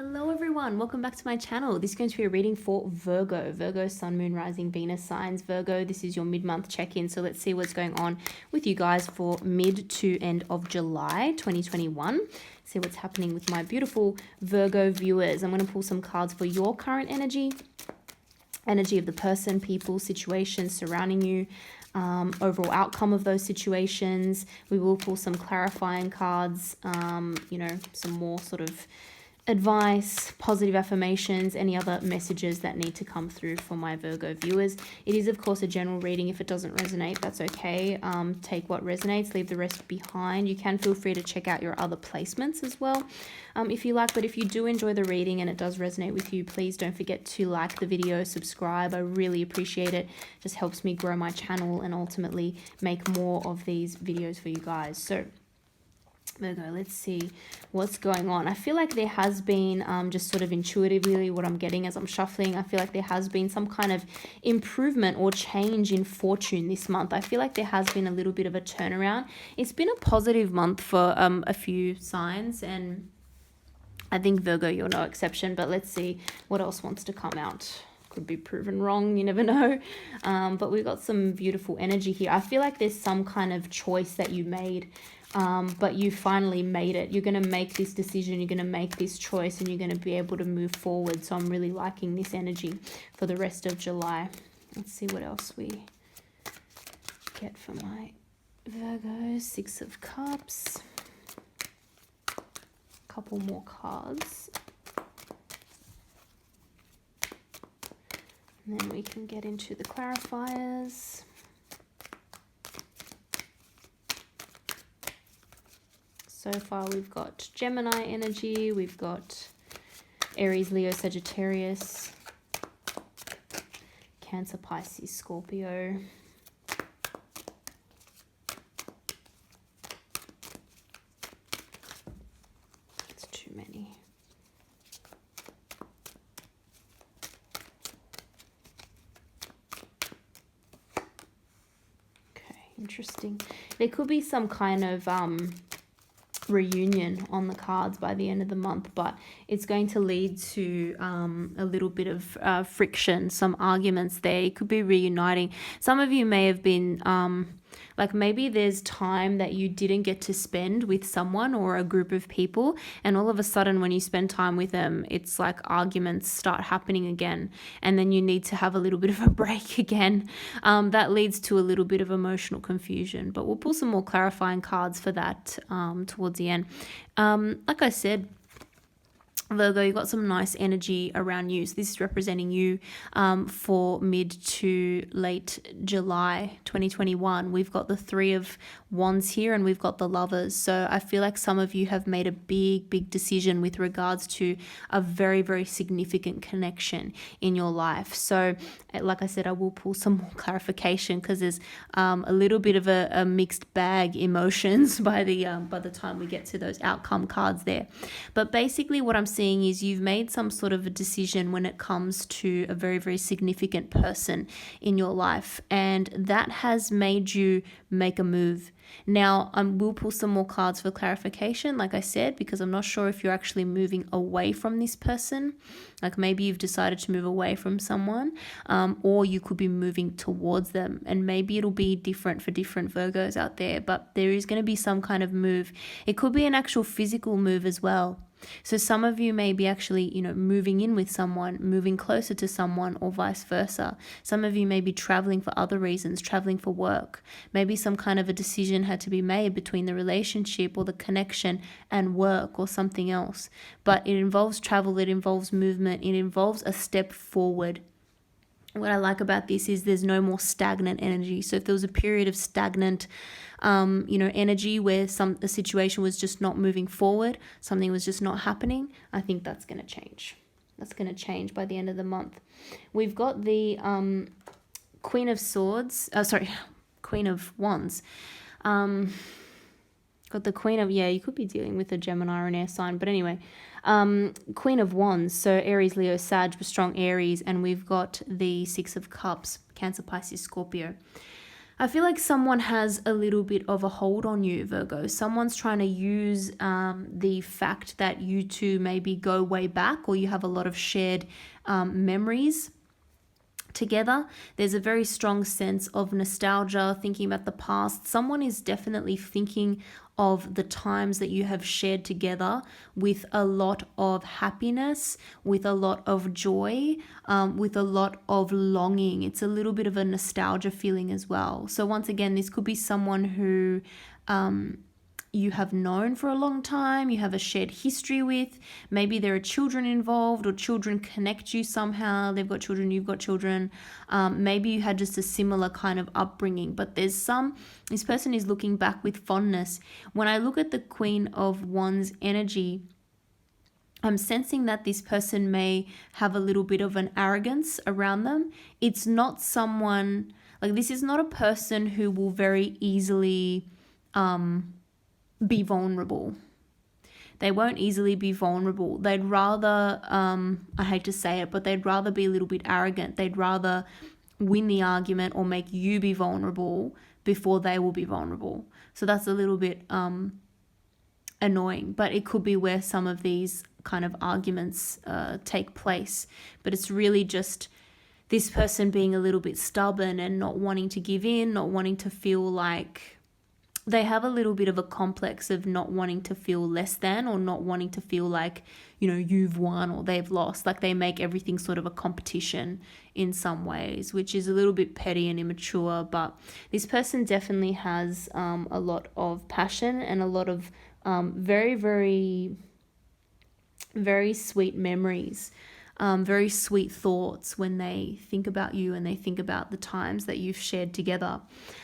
Hello everyone, welcome back to my channel. This is going to be a reading for Virgo, Sun, Moon, Rising, Venus signs. Virgo, this is your mid-month check-in, so let's see what's going on with you guys for mid to end of July 2021. See what's happening with my beautiful Virgo viewers. I'm going to pull some cards for your current energy of the person, people, situations surrounding you, overall outcome of those situations. We will pull some clarifying cards, some more sort of advice, positive affirmations, any other messages that need to come through for my Virgo viewers. It is, of course, a general reading. If it doesn't resonate, that's okay. Take what resonates, leave the rest behind. You can feel free to check out your other placements as well if you like. But if you do enjoy the reading and it does resonate with you, please don't forget to like the video, subscribe. I really appreciate it. Just helps me grow my channel and ultimately make more of these videos for you guys. So Virgo, let's see what's going on. I feel like there has been, just sort of intuitively what I'm getting as I'm shuffling, I feel like there has been some kind of improvement or change in fortune this month. I feel like there has been a little bit of a turnaround. It's been a positive month for a few signs, and I think Virgo, you're no exception, but let's see what else wants to come out. Could be proven wrong, you never know. But we've got some beautiful energy here. I feel like there's some kind of choice that you made, but you finally made it. You're going to make this decision, you're going to make this choice, and you're going to be able to move forward. So I'm really liking this energy for the rest of July. Let's see what else we get for my Virgo. Six of Cups. Couple more cards. And then we can get into the clarifiers. So far we've got Gemini energy, we've got Aries, Leo, Sagittarius, Cancer, Pisces, Scorpio. It's too many. Okay, interesting. There could be some kind of reunion on the cards by the end of the month, but it's going to lead to a little bit of friction, some arguments there. It could be reuniting. Some of you may have been like, maybe there's time that you didn't get to spend with someone or a group of people, and all of a sudden when you spend time with them, it's like arguments start happening again, and then you need to have a little bit of a break again. That leads to a little bit of emotional confusion, but we'll pull some more clarifying cards for that towards the end. Like I said, Virgo, you've got some nice energy around you. So this is representing you for mid to late July 2021. We've got the Three of Wands here, and we've got the Lovers. So I feel like some of you have made a big decision with regards to a very, very significant connection in your life. So like I said, I will pull some more clarification because there's a little bit of a mixed bag emotions by the time we get to those outcome cards there. But basically what I'm seeing is you've made some sort of a decision when it comes to a very, very significant person in your life, and that has made you make a move. Now, we'll pull some more cards for clarification, like I said, because I'm not sure if you're actually moving away from this person. Like maybe you've decided to move away from someone, or you could be moving towards them, and maybe it'll be different for different Virgos out there, but there is going to be some kind of move. It could be an actual physical move as well. So some of you may be actually, moving in with someone, moving closer to someone, or vice versa. Some of you may be traveling for other reasons, traveling for work. Maybe some kind of a decision had to be made between the relationship or the connection and work or something else. But it involves travel, it involves movement, it involves a step forward. What I like about this is there's no more stagnant energy. So if there was a period of stagnant energy where the situation was just not moving forward, something was just not happening, I think that's going to change. That's going to change by the end of the month. We've got the Queen of Wands. Got the Queen of, you could be dealing with a Gemini or an air sign, but anyway, Queen of Wands, so Aries, Leo, Sag, strong Aries, and we've got the Six of Cups, Cancer, Pisces, Scorpio. I feel like someone has a little bit of a hold on you, Virgo. Someone's trying to use the fact that you two maybe go way back, or you have a lot of shared memories together. There's a very strong sense of nostalgia, thinking about the past. Someone is definitely thinking of the times that you have shared together with a lot of happiness, with a lot of joy, with a lot of longing. It's a little bit of a nostalgia feeling as well. So once again, this could be someone who you have known for a long time, you have a shared history with. Maybe there are children involved, or children connect you somehow. They've got children, you've got children. Maybe you had just a similar kind of upbringing, but this person is looking back with fondness. When I look at the Queen of Wands energy, I'm sensing that this person may have a little bit of an arrogance around them. It's not someone, like, this is not a person who will very easily be vulnerable. They won't easily be vulnerable. They'd rather, I hate to say it, but they'd rather be a little bit arrogant. They'd rather win the argument or make you be vulnerable before they will be vulnerable. So that's a little bit annoying, but it could be where some of these kind of arguments take place. But it's really just this person being a little bit stubborn and not wanting to give in, not wanting to feel like, they have a little bit of a complex of not wanting to feel less than, or not wanting to feel like, you've won or they've lost. Like, they make everything sort of a competition in some ways, which is a little bit petty and immature. But this person definitely has a lot of passion and a lot of very, very, very sweet memories. Very sweet thoughts when they think about you and they think about the times that you've shared together.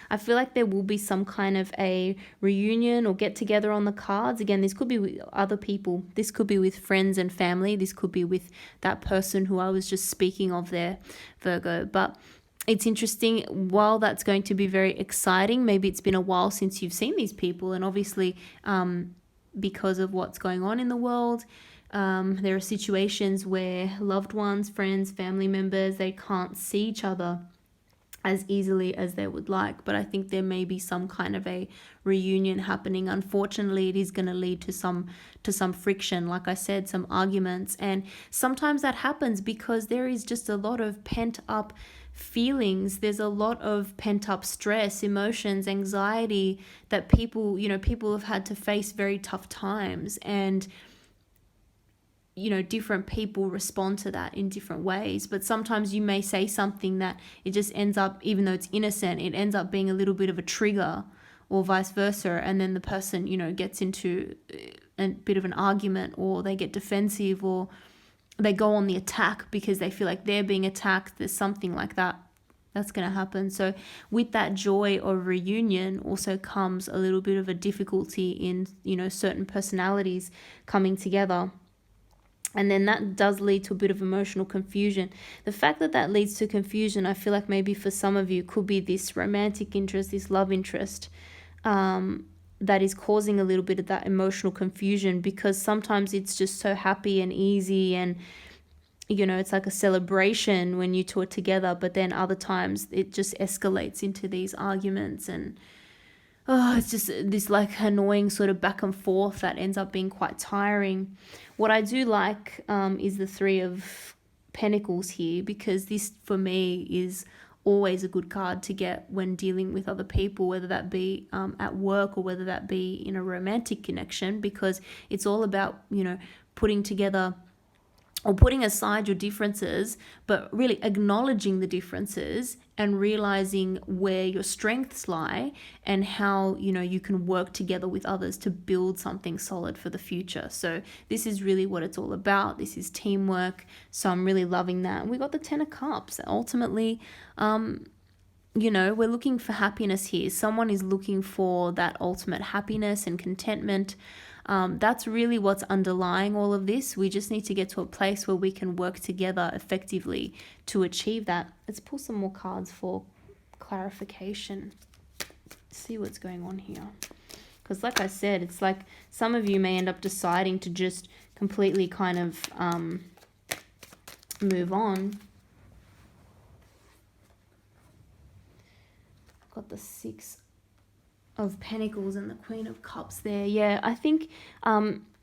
I feel like there will be some kind of a reunion or get together on the cards. Again, this could be with other people. This could be with friends and family. This could be with that person who I was just speaking of there, Virgo. But it's interesting, while that's going to be very exciting, maybe it's been a while since you've seen these people. And obviously, because of what's going on in the world, there are situations where loved ones, friends, family members, they can't see each other as easily as they would like. But I think there may be some kind of a reunion happening. Unfortunately, it is going to lead to some friction, like I said, some arguments. And sometimes that happens because there is just a lot of pent up feelings. There's a lot of pent up stress, emotions, anxiety that people have had to face very tough times. And different people respond to that in different ways. But sometimes you may say something that it just ends up, even though it's innocent, it ends up being a little bit of a trigger, or vice versa. And then the person, gets into a bit of an argument, or they get defensive, or they go on the attack because they feel like they're being attacked. There's something like that that's going to happen. So with that joy of reunion also comes a little bit of a difficulty in, certain personalities coming together. And then that does lead to a bit of emotional confusion. The fact that that leads to confusion, I feel like maybe for some of you could be this romantic interest, this love interest, that is causing a little bit of that emotional confusion, because sometimes it's just so happy and easy, and it's like a celebration when you two are together, but then other times it just escalates into these arguments, and it's just this like annoying sort of back and forth that ends up being quite tiring. What I do like is the Three of Pentacles here, because this for me is always a good card to get when dealing with other people, whether that be at work or whether that be in a romantic connection, because it's all about, putting together or putting aside your differences, but really acknowledging the differences and realizing where your strengths lie and how, you can work together with others to build something solid for the future. So this is really what it's all about. This is teamwork. So I'm really loving that. We got the Ten of Cups. Ultimately, we're looking for happiness here. Someone is looking for that ultimate happiness and contentment. That's really what's underlying all of this. We just need to get to a place where we can work together effectively to achieve that. Let's pull some more cards for clarification. See what's going on here. Because like I said, it's like some of you may end up deciding to just completely kind of move on. got the Six of Pentacles and the Queen of Cups there. Yeah, I think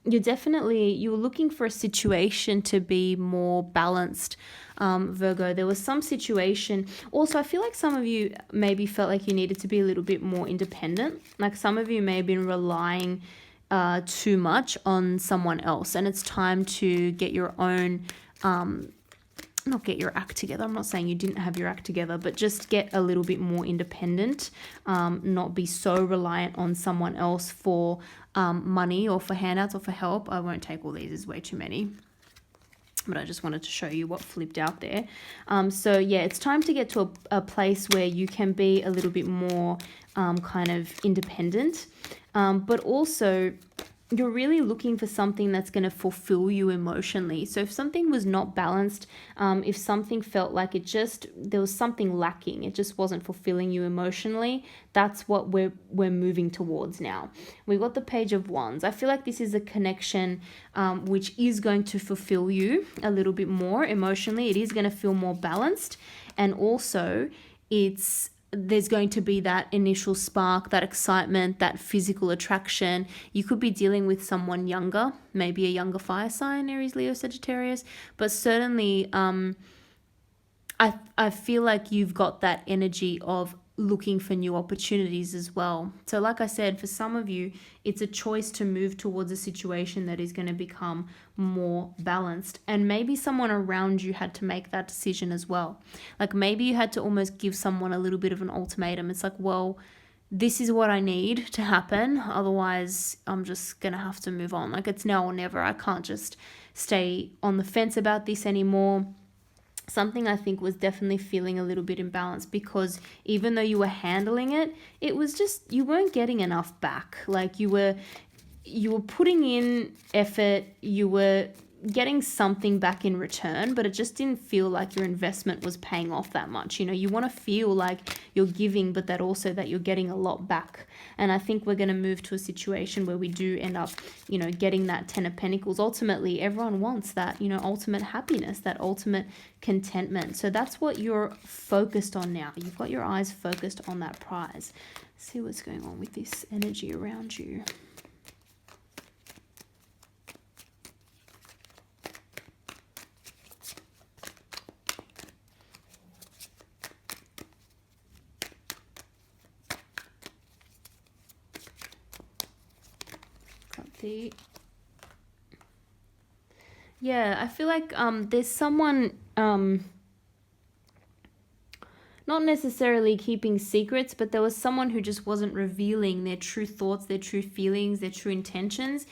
you're looking for a situation to be more balanced, Virgo. There was some situation. Also, I feel like some of you maybe felt like you needed to be a little bit more independent. Like some of you may have been relying too much on someone else, and it's time to get your own not get your act together. I'm not saying you didn't have your act together, but just get a little bit more independent, not be so reliant on someone else for money or for handouts or for help. I won't take all these, there's way too many, but I just wanted to show you what flipped out there. So yeah, it's time to get to a place where you can be a little bit more kind of independent, but also you're really looking for something that's going to fulfill you emotionally. So if something was not balanced, if something felt like there was something lacking, it just wasn't fulfilling you emotionally, that's what we're moving towards now. We've got the Page of Wands. I feel like this is a connection which is going to fulfill you a little bit more emotionally. It is going to feel more balanced, and also there's going to be that initial spark, that excitement, that physical attraction. You could be dealing with someone younger, maybe a younger fire sign, Aries, Leo, Sagittarius, but certainly I feel like you've got that energy of looking for new opportunities as well. So like I said, for some of you, it's a choice to move towards a situation that is going to become more balanced. And maybe someone around you had to make that decision as well. Like maybe you had to almost give someone a little bit of an ultimatum. It's like, well, this is what I need to happen. Otherwise, I'm just going to have to move on. Like it's now or never. I can't just stay on the fence about this anymore. Something I think was definitely feeling a little bit imbalanced, because even though you were handling it, it was just, you weren't getting enough back. Like you were putting in effort, you were getting something back in return, but it just didn't feel like your investment was paying off that much. You know, you want to feel like you're giving, but that also that you're getting a lot back. And I think we're going to move to a situation where we do end up, you know, getting that 10 of Pentacles. Ultimately, everyone wants that, you know, ultimate happiness, that ultimate contentment. So that's what you're focused on now. You've got your eyes focused on that prize. See what's going on with this energy around you. Yeah, I feel like there's someone not necessarily keeping secrets, but there was someone who just wasn't revealing their true thoughts, their true feelings, their true intentions.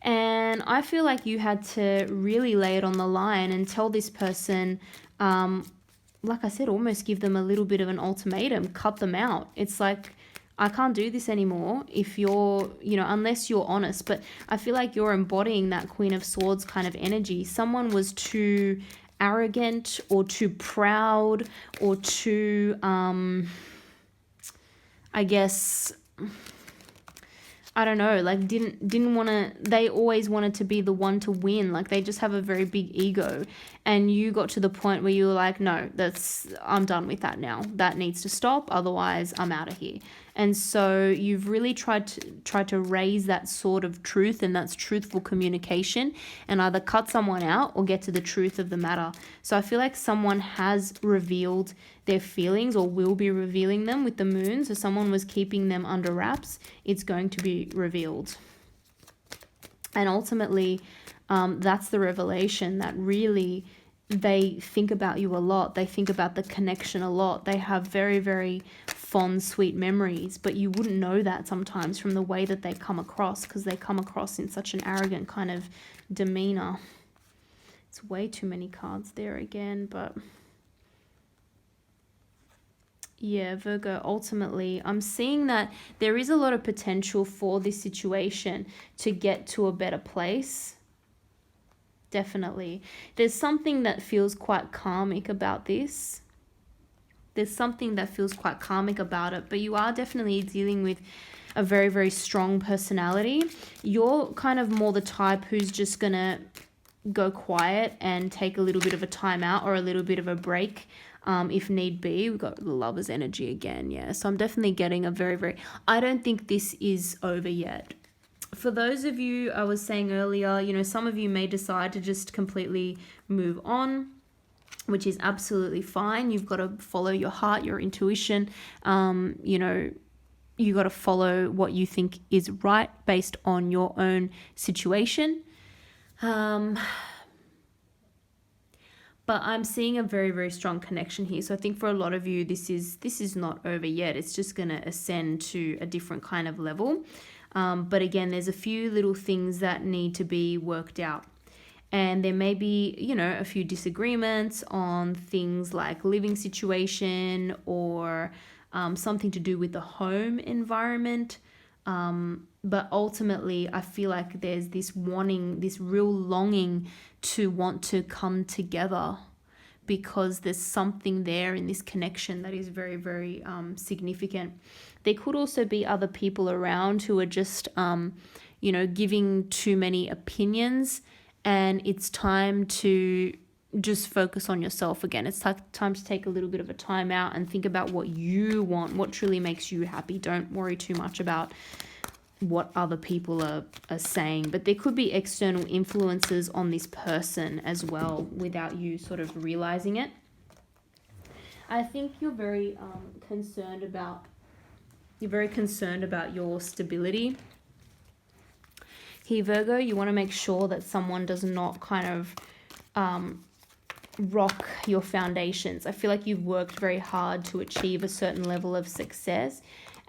And I feel like you had to really lay it on the line and tell this person, like I said, almost give them a little bit of an ultimatum, cut them out. It's like, I can't do this anymore if you're, you know, unless you're honest. But I feel like you're embodying that Queen of Swords kind of energy. Someone was too arrogant or too proud or too, I guess, I don't know, like didn't want to, they always wanted to be the one to win. Like they just have a very big ego, and you got to the point where you were like, no, I'm done with that now. That needs to stop. Otherwise I'm out of here. And so you've really tried to raise that sort of truth, and that's truthful communication, and either cut someone out or get to the truth of the matter. So I feel like someone has revealed their feelings or will be revealing them with the moon. So someone was keeping them under wraps. It's going to be revealed. And ultimately, that's the revelation, that really they think about you a lot. They think about the connection a lot. They have very, very fond, sweet memories, but you wouldn't know that sometimes from the way that they come across, because they come across in such an arrogant kind of demeanor. It's way too many cards there again, but yeah, Virgo, ultimately, I'm seeing that there is a lot of potential for this situation to get to a better place. Definitely. There's something that feels quite karmic about this. There's something that feels quite karmic about it, but you are definitely dealing with a very, very strong personality. You're kind of more the type who's just going to go quiet and take a little bit of a time out or a little bit of a break if need be. We've got the Lover's energy again, yeah. So I'm definitely getting a very, I don't think this is over yet. For those of you, I was saying earlier, you know, some of you may decide to just completely move on, which is absolutely fine. You've got to follow your heart, your intuition. You know, you got to follow what you think is right based on your own situation. But I'm seeing a very strong connection here. So I think for a lot of you, this is not over yet. It's just going to ascend to a different kind of level. But again, there's a few little things that need to be worked out. And there may be, you know, a few disagreements on things like living situation or something to do with the home environment. But ultimately, I feel like there's this wanting, this real longing to want to come together, because there's something there in this connection that is very significant. There could also be other people around who are just, you know, giving too many opinions, and it's time to just focus on yourself again. It's time to take a little bit of a time out and think about what you want, what truly makes you happy. Don't worry too much about what other people are saying. But there could be external influences on this person as well without you sort of realizing it. I think you're very concerned about your stability. Here, Virgo, you want to make sure that someone does not kind of rock your foundations. I feel like you've worked very hard to achieve a certain level of success,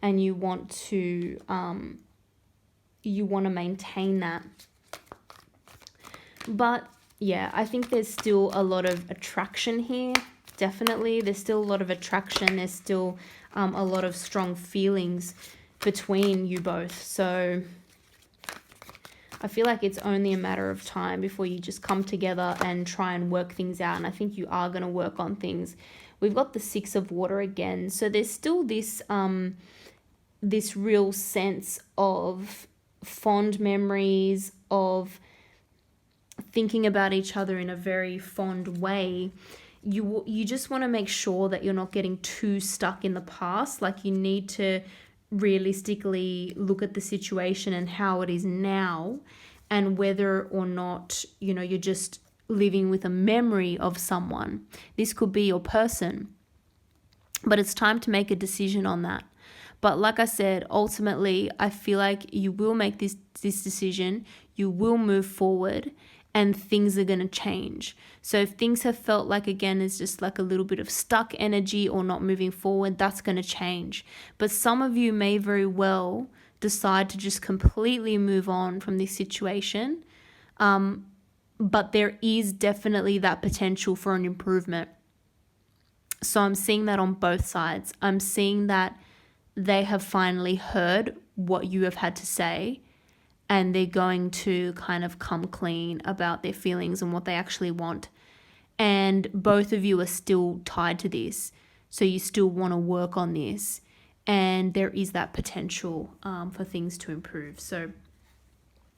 and you want to maintain that. But yeah, I think there's still a lot of attraction here. Definitely, there's still a lot of attraction. There's still a lot of strong feelings between you both. So I feel like it's only a matter of time before you just come together and try and work things out. And I think you are going to work on things. We've got the Six of Water again. So there's still this this real sense of fond memories, of thinking about each other in a very fond way. You just want to make sure that you're not getting too stuck in the past. Like, you need to realistically look at the situation and how it is now, and whether or not, you know, you're just living with a memory of someone. This could be your person, but it's time to make a decision on that. But like I said, ultimately, I feel like you will make this decision, you will move forward, and things are going to change. So if things have felt like, again, it's just like a little bit of stuck energy or not moving forward, that's going to change. But some of you may very well decide to just completely move on from this situation. But there is definitely that potential for an improvement. So I'm seeing that on both sides. I'm seeing that they have finally heard what you have had to say, and they're going to kind of come clean about their feelings and what they actually want. And both of you are still tied to this. So you still want to work on this. And there is that potential for things to improve. So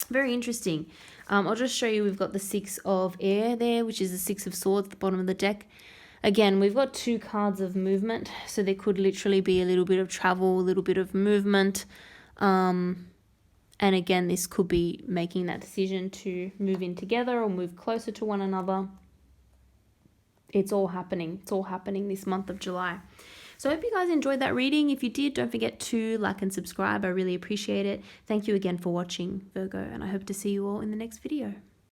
very interesting. I'll just show you, we've got the Six of Air there, which is the Six of Swords at the bottom of the deck. Again, we've got two cards of movement. So there could literally be a little bit of travel, a little bit of movement. And again, this could be making that decision to move in together or move closer to one another. It's all happening. It's all happening this month of July. So I hope you guys enjoyed that reading. If you did, don't forget to like and subscribe. I really appreciate it. Thank you again for watching, Virgo, and I hope to see you all in the next video.